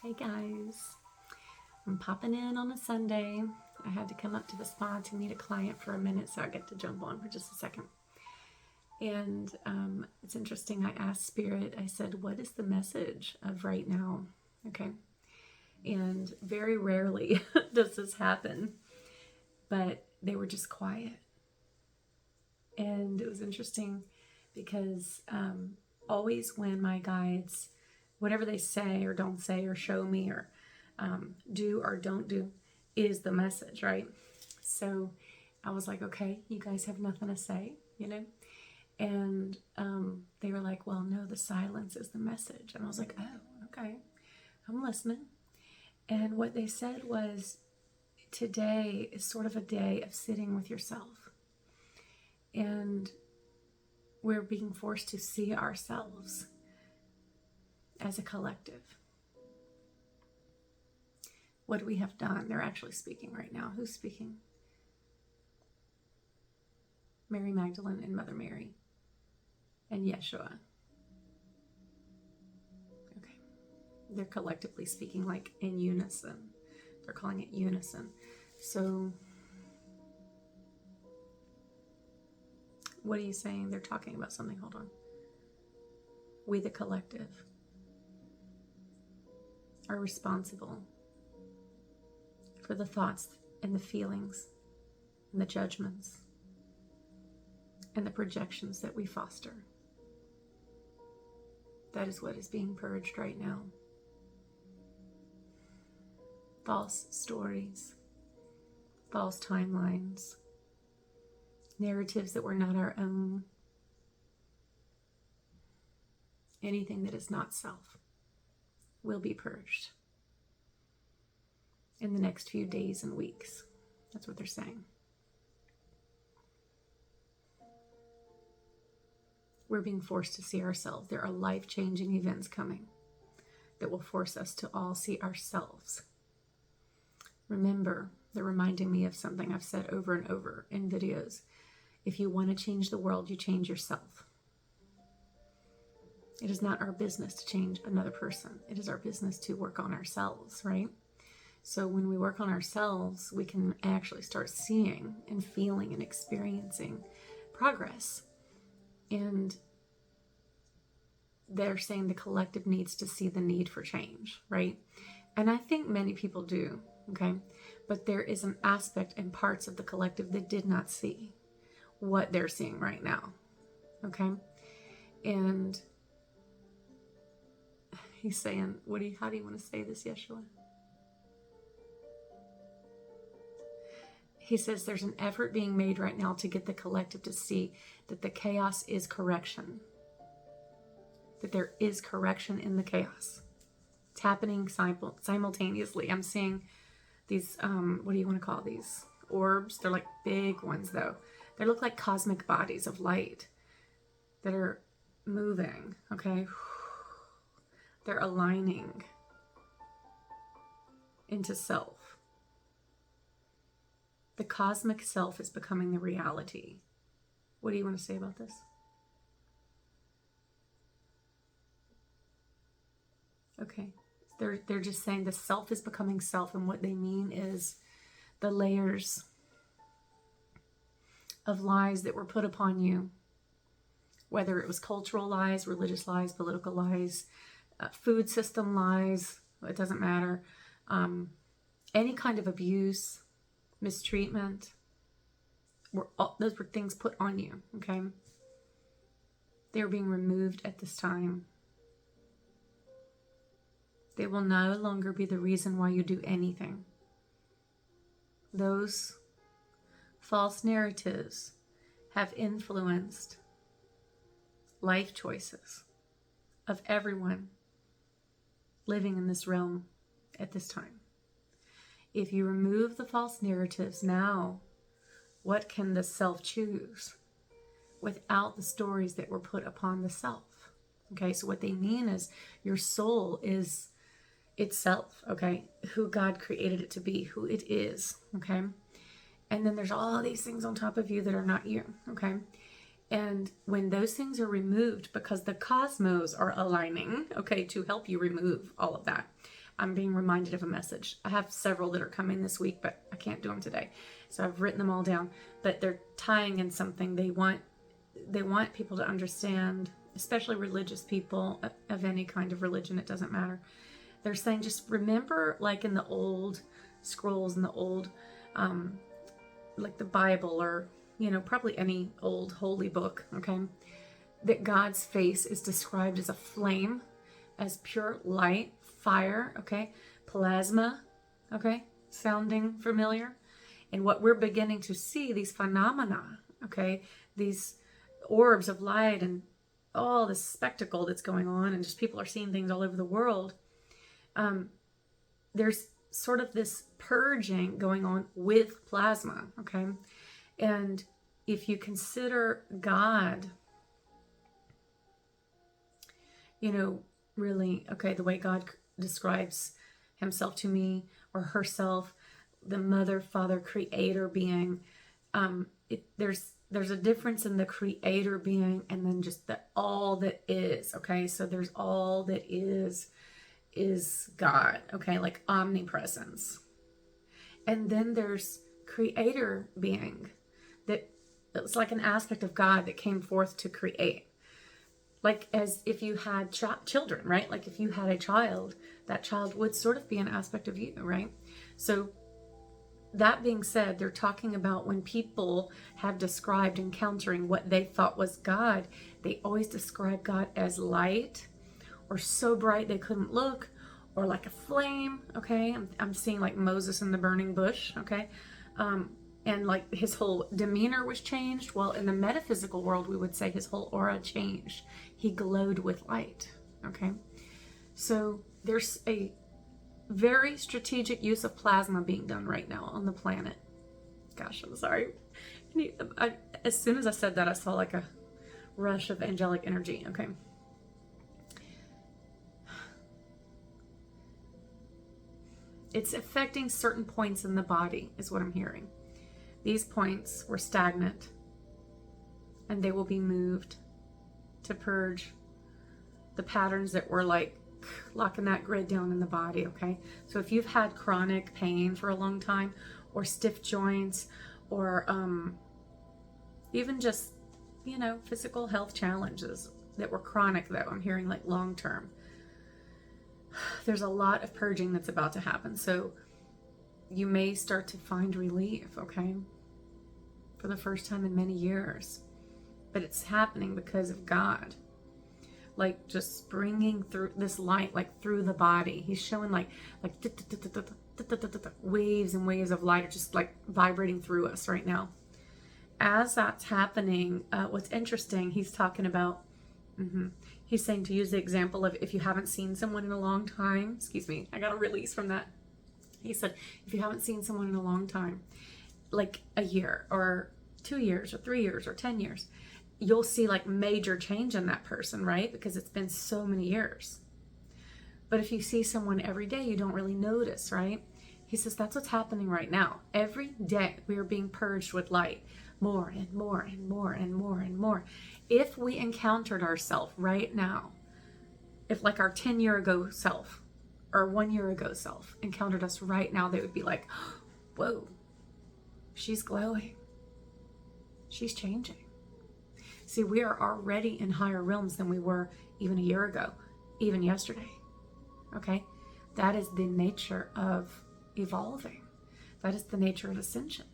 Hey guys, I'm popping in on a Sunday. I had to come up to the spa to meet a client for a minute, so I get to jump on for just a second. And it's interesting, I asked Spirit, I said, what is the message of right now? Okay. And very rarely does this happen, but they were just quiet. And it was interesting because always when my guides, whatever they say or don't say or show me or do or don't do is the message, right? So I was like, okay, you guys have nothing to say, you know? And they were like, well, no, the silence is the message. And I was like, oh, okay, I'm listening. And what they said was, today is sort of a day of sitting with yourself. And we're being forced to see ourselves as a collective. What we have done. They're actually speaking right now. Who's speaking? Mary Magdalene and Mother Mary and Yeshua. Okay. They're collectively speaking like in unison. They're calling it unison. So what are you saying? They're talking about something. Hold on. We, the collective, are responsible for the thoughts and the feelings and the judgments and the projections that we foster. That is what is being purged right now. False stories, false timelines, narratives that were not our own, anything that is not self will be purged in the next few days and weeks. That's what they're saying. We're being forced to see ourselves. There are life-changing events coming that will force us to all see ourselves. Remember, they're reminding me of something I've said over and over in videos. If you want to change the world, you change yourself. It is not our business to change another person. It is our business to work on ourselves, right? So when we work on ourselves, we can actually start seeing and feeling and experiencing progress. And they're saying the collective needs to see the need for change, right? And I think many people do, okay? But there is an aspect and parts of the collective that did not see what they're seeing right now, okay? And he's saying, how do you want to say this, Yeshua? He says there's an effort being made right now to get the collective to see that the chaos is correction. That there is correction in the chaos. It's happening simultaneously. I'm seeing these, what do you want to call these? Orbs. They're like big ones though. They look like cosmic bodies of light that are moving, okay? They're aligning into self. The cosmic self is becoming the reality. What do you want to say about this? Okay. They're just saying the self is becoming self, and what they mean is the layers of lies that were put upon you, whether it was cultural lies, religious lies, political lies, food system lies, it doesn't matter. Any kind of abuse, mistreatment, those were things put on you, okay? They are being removed at this time. They will no longer be the reason why you do anything. Those false narratives have influenced life choices of everyone living in this realm at this time. If you remove the false narratives now, what can the self choose without the stories that were put upon the self? Okay, so what they mean is your soul is itself, okay? Who God created it to be, who it is, okay? And then there's all these things on top of you that are not you, okay? And when those things are removed, because the cosmos are aligning, okay, to help you remove all of that. I'm being reminded of a message. I have several that are coming this week, but I can't do them today. So I've written them all down, but they're tying in something. They want people to understand, especially religious people of any kind of religion, it doesn't matter. They're saying, just remember, like in the old scrolls, in the old, like the Bible, or, probably any old holy book, okay, that God's face is described as a flame, as pure light, fire, okay, plasma, okay, sounding familiar? And what we're beginning to see, these phenomena, okay, these orbs of light and all this spectacle that's going on, and just people are seeing things all over the world. There's sort of this purging going on with plasma, okay? And if you consider God, really, okay, the way God describes himself to me, or herself, the mother, father, creator being, there's a difference in the creator being and then just the all that is, okay? So there's all that is God, okay? Like omnipresence. And then there's creator being, that it's like an aspect of God that came forth to create. Like as if you had children, right? Like if you had a child, that child would sort of be an aspect of you, right? So that being said, they're talking about when people have described encountering what they thought was God, they always describe God as light, or so bright they couldn't look, or like a flame, okay? I'm seeing like Moses in the burning bush, okay? And like his whole demeanor was changed. Well, in the metaphysical world, we would say his whole aura changed. He glowed with light, okay? So there's a very strategic use of plasma being done right now on the planet. Gosh, I'm sorry. As soon as I said that, I saw like a rush of angelic energy, okay? It's affecting certain points in the body, is what I'm hearing. These points were stagnant, and they will be moved to purge the patterns that were like locking that grid down in the body, okay? So if you've had chronic pain for a long time, or stiff joints, or even just, physical health challenges that were chronic, though, I'm hearing like long term, there's a lot of purging that's about to happen. So you may start to find relief, okay, for the first time in many years. But it's happening because of God, like just bringing through this light, like through the body. He's showing like waves and waves of light are just like vibrating through us right now. As that's happening, what's interesting, he's talking about, he's saying to use the example of if you haven't seen someone in a long time, excuse me, I got a release from that. He said, if you haven't seen someone in a long time, like a year or 2 years or 3 years or 10 years, you'll see like major change in that person, right? Because it's been so many years. But if you see someone every day, you don't really notice, right? He says that's what's happening right now. Every day we are being purged with light, more and more and more and more and more. If we encountered ourselves right now, if like our 10-year ago self or 1 year ago self encountered us right now, they would be like, whoa, she's glowing. She's changing. See, we are already in higher realms than we were even a year ago, even yesterday. Okay? That is the nature of evolving. That is the nature of ascension.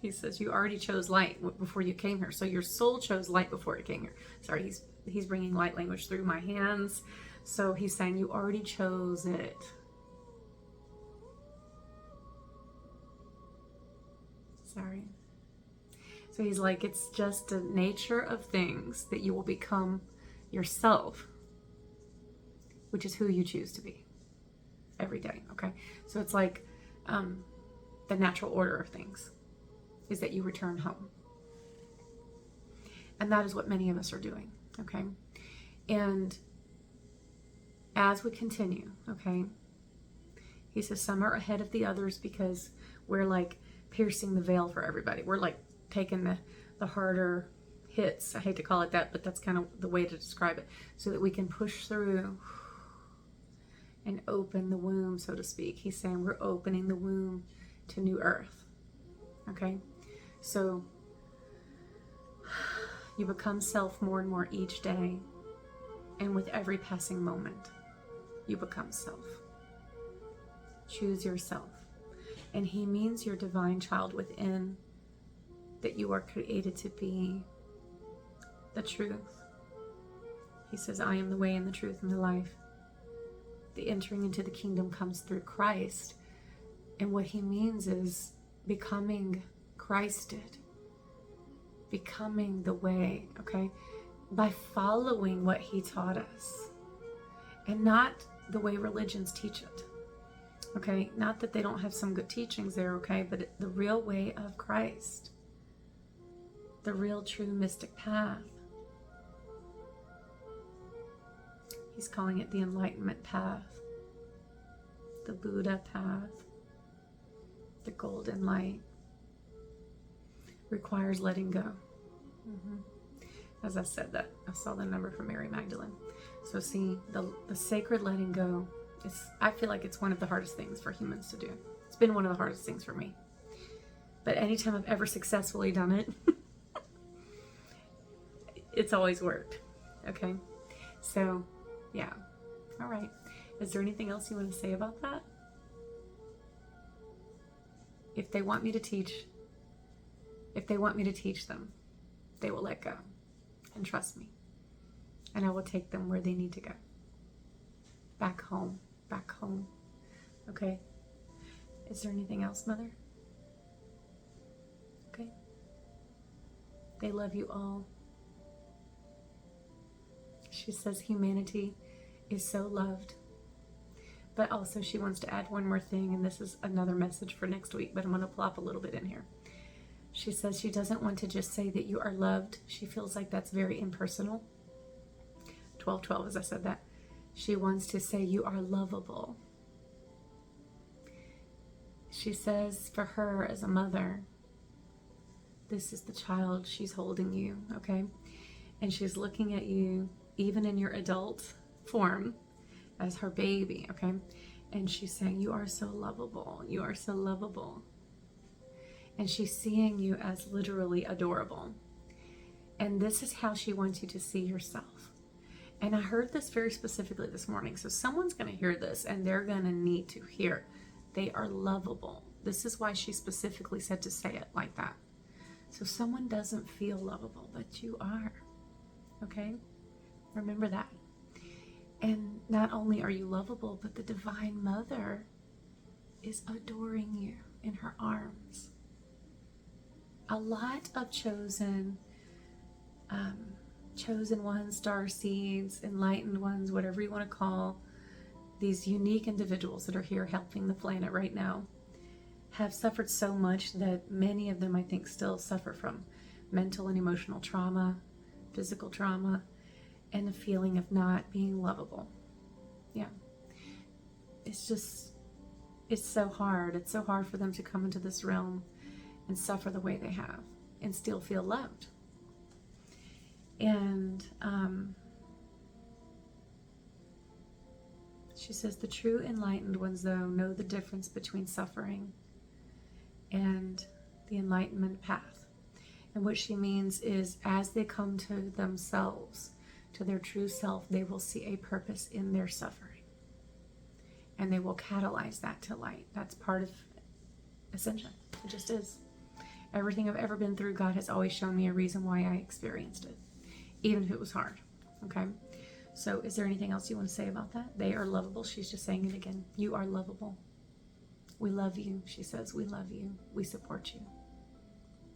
He says you already chose light before you came here. So your soul chose light before it came here. Sorry, he's bringing light language through my hands. So he's saying you already chose it. Sorry. So he's like, it's just the nature of things that you will become yourself, which is who you choose to be every day, okay? So it's like the natural order of things is that you return home. And that is what many of us are doing, okay? And as we continue, okay, he says some are ahead of the others because we're like piercing the veil for everybody. We're like taking the harder hits. I hate to call it that, but that's kind of the way to describe it, so that we can push through and open the womb, so to speak. He's saying we're opening the womb to new earth. Okay? So you become self more and more each day, and with every passing moment, you become self. Choose yourself. And he means your divine child within, that you are created to be the truth. He says, I am the way and the truth and the life. The entering into the kingdom comes through Christ. And what he means is becoming Christed. Becoming the way, okay? By following what he taught us. And not the way religions teach it. Okay? Not that they don't have some good teachings there, okay? But the real way of Christ. The real true mystic path. He's calling it the enlightenment path. The Buddha path. The golden light. Requires letting go. As I said that, I saw the number from Mary Magdalene. So see, the sacred letting go, I feel like it's one of the hardest things for humans to do. It's been one of the hardest things for me. But anytime I've ever successfully done it, it's always worked. Okay? So, yeah. All right. Is there anything else you want to say about that? If they want me to teach them, they will let go and trust me. And I will take them where they need to go. Back home. Okay? Is there anything else, Mother? Okay? They love you all. She says humanity is so loved. But also she wants to add one more thing, and this is another message for next week, but I'm going to plop a little bit in here. She says she doesn't want to just say that you are loved. She feels like that's very impersonal. 12:12, as I said that. She wants to say you are lovable. She says for her as a mother, this is the child she's holding you, okay? And she's looking at you, even in your adult form, as her baby, okay? And she's saying, you are so lovable. You are so lovable. And she's seeing you as literally adorable. And this is how she wants you to see yourself. And I heard this very specifically this morning. So someone's going to hear this, and they're going to need to hear. They are lovable. This is why she specifically said to say it like that. So someone doesn't feel lovable, but you are. Okay? Remember that. And not only are you lovable, but the Divine Mother is adoring you in her arms. A lot of chosen ones, star seeds, enlightened ones, whatever you want to call these unique individuals that are here helping the planet right now, have suffered so much that many of them, I think, still suffer from mental and emotional trauma, physical trauma, and the feeling of not being lovable. Yeah. It's so hard. It's so hard for them to come into this realm and suffer the way they have and still feel loved. And she says the true enlightened ones, though, know the difference between suffering and the enlightenment path. And what she means is, as they come to themselves, to their true self, they will see a purpose in their suffering. And they will catalyze that to light. That's part of ascension. It just is. Everything I've ever been through, God has always shown me a reason why I experienced it, even if it was hard. Okay? So is there anything else you want to say about that? They are lovable. She's just saying it again. You are lovable. We love you. She says, we love you. We support you.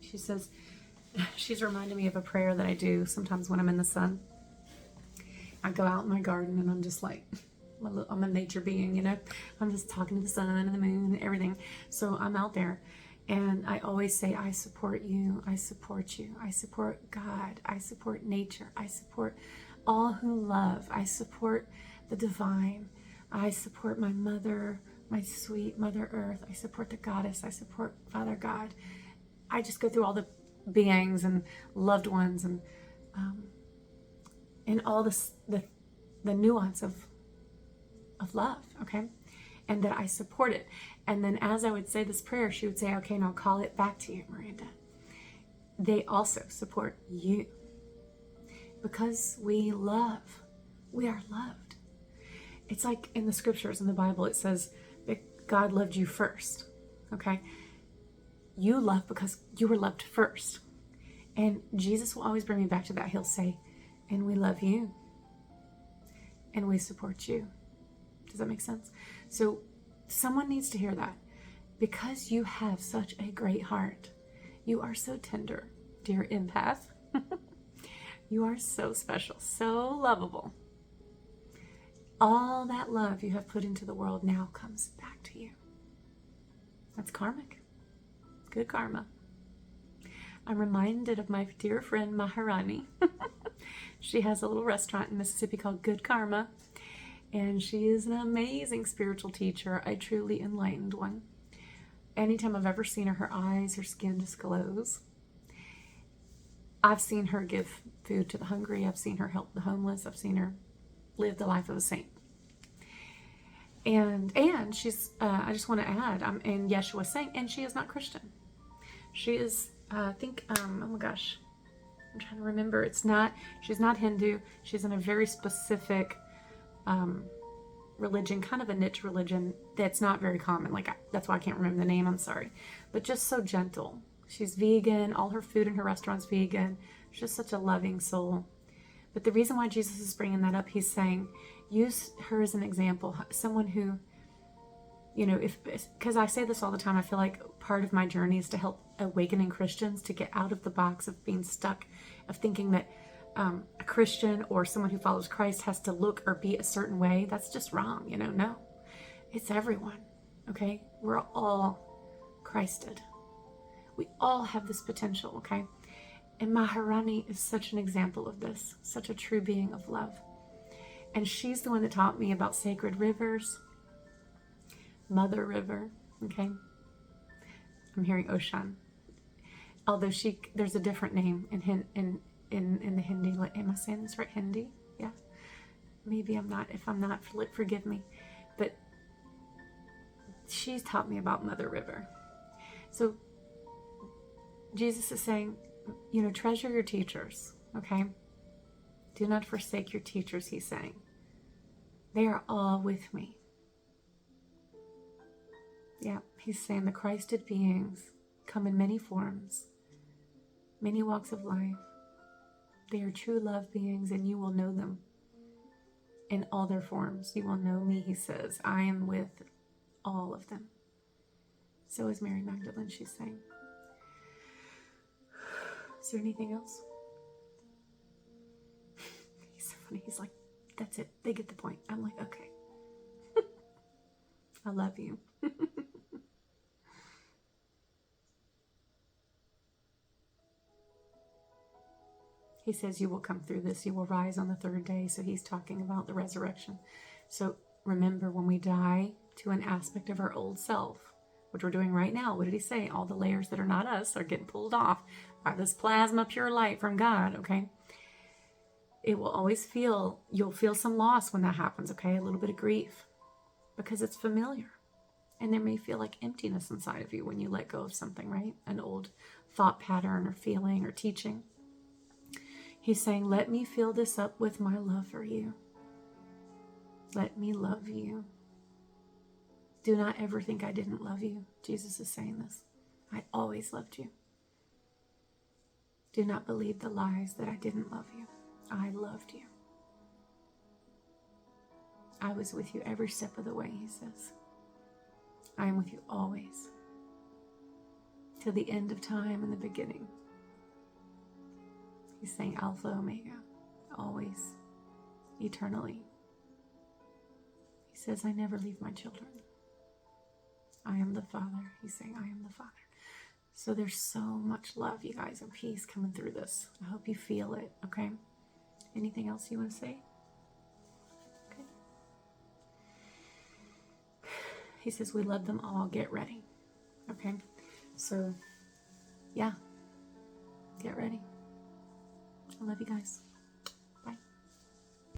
She says, she's reminding me of a prayer that I do sometimes when I'm in the sun. I go out in my garden and I'm just like, I'm a nature being, you know. I'm just talking to the sun and the moon and everything. So I'm out there. And I always say, I support you, I support you, I support God, I support nature, I support all who love, I support the divine, I support my mother, my sweet Mother Earth, I support the goddess, I support Father God. I just go through all the beings and loved ones, and all this, the nuance of love, okay? And that I support it. And then as I would say this prayer, she would say, okay, now call it back to you, Miranda. They also support you. Because we love, we are loved. It's like in the scriptures in the Bible, it says that God loved you first, okay? You love because you were loved first. And Jesus will always bring me back to that. He'll say, and we love you. And we support you. Does that make sense? So someone needs to hear that. Because you have such a great heart. You are so tender, dear empath. You are so special, so lovable. All that love you have put into the world now comes back to you. That's karmic. Good karma. I'm reminded of my dear friend Maharani. She has a little restaurant in Mississippi called Good Karma. And she is an amazing spiritual teacher, a truly enlightened one. Anytime I've ever seen her, her eyes, her skin just glows. I've seen her give food to the hungry. I've seen her help the homeless. I've seen her live the life of a saint. And she's, I just want to add, I'm in Yeshua saint, and she is not Christian. She is, I think, oh my gosh, I'm trying to remember. She's not Hindu. She's in a very specific religion, kind of a niche religion that's not very common. Like, that's why I can't remember the name, I'm sorry. But just so gentle. She's vegan. All her food in her restaurant's vegan. She's just such a loving soul. But the reason why Jesus is bringing that up, he's saying, use her as an example. Someone who, you know, because I say this all the time, I feel like part of my journey is to help awakening Christians to get out of the box of being stuck, of thinking that a Christian or someone who follows Christ has to look or be a certain way. That's just wrong, you know. No, it's everyone, okay? We're all Christed. We all have this potential, okay? And Maharani is such an example of this, such a true being of love. And she's the one that taught me about sacred rivers, Mother River, okay? I'm hearing Oshan. Although there's a different name in the Hindi. Am I saying this right? Hindi? Yeah. Maybe I'm not. If I'm not, forgive me. But she's taught me about Mother River. So Jesus is saying, you know, treasure your teachers, okay? Do not forsake your teachers, he's saying. They are all with me. Yeah, he's saying the Christed beings come in many forms, many walks of life. They are true love beings, and you will know them in all their forms. You will know me, he says. I am with all of them. So is Mary Magdalene, she's saying. Is there anything else? He's so funny. He's like, that's it. They get the point. I'm like, okay. I love you. He says you will come through this. You will rise on the third day. So he's talking about the resurrection. So remember, when we die to an aspect of our old self, which we're doing right now, what did he say? All the layers that are not us are getting pulled off by this plasma pure light from God, okay? It will always you'll feel some loss when that happens, okay? A little bit of grief, because it's familiar. And there may feel like emptiness inside of you when you let go of something, right? An old thought pattern or feeling or teaching. He's saying, let me fill this up with my love for you. Let me love you. Do not ever think I didn't love you. Jesus is saying this. I always loved you. Do not believe the lies that I didn't love you. I loved you. I was with you every step of the way, he says. I am with you always. Till the end of time and the beginning. He's saying Alpha, Omega. Always. Eternally. He says, I never leave my children. I am the Father. He's saying, I am the Father. So there's so much love, you guys, and peace coming through this. I hope you feel it, okay? Anything else you want to say? Okay. He says, we love them all. Get ready. Okay? So, yeah. Get ready. I love you guys.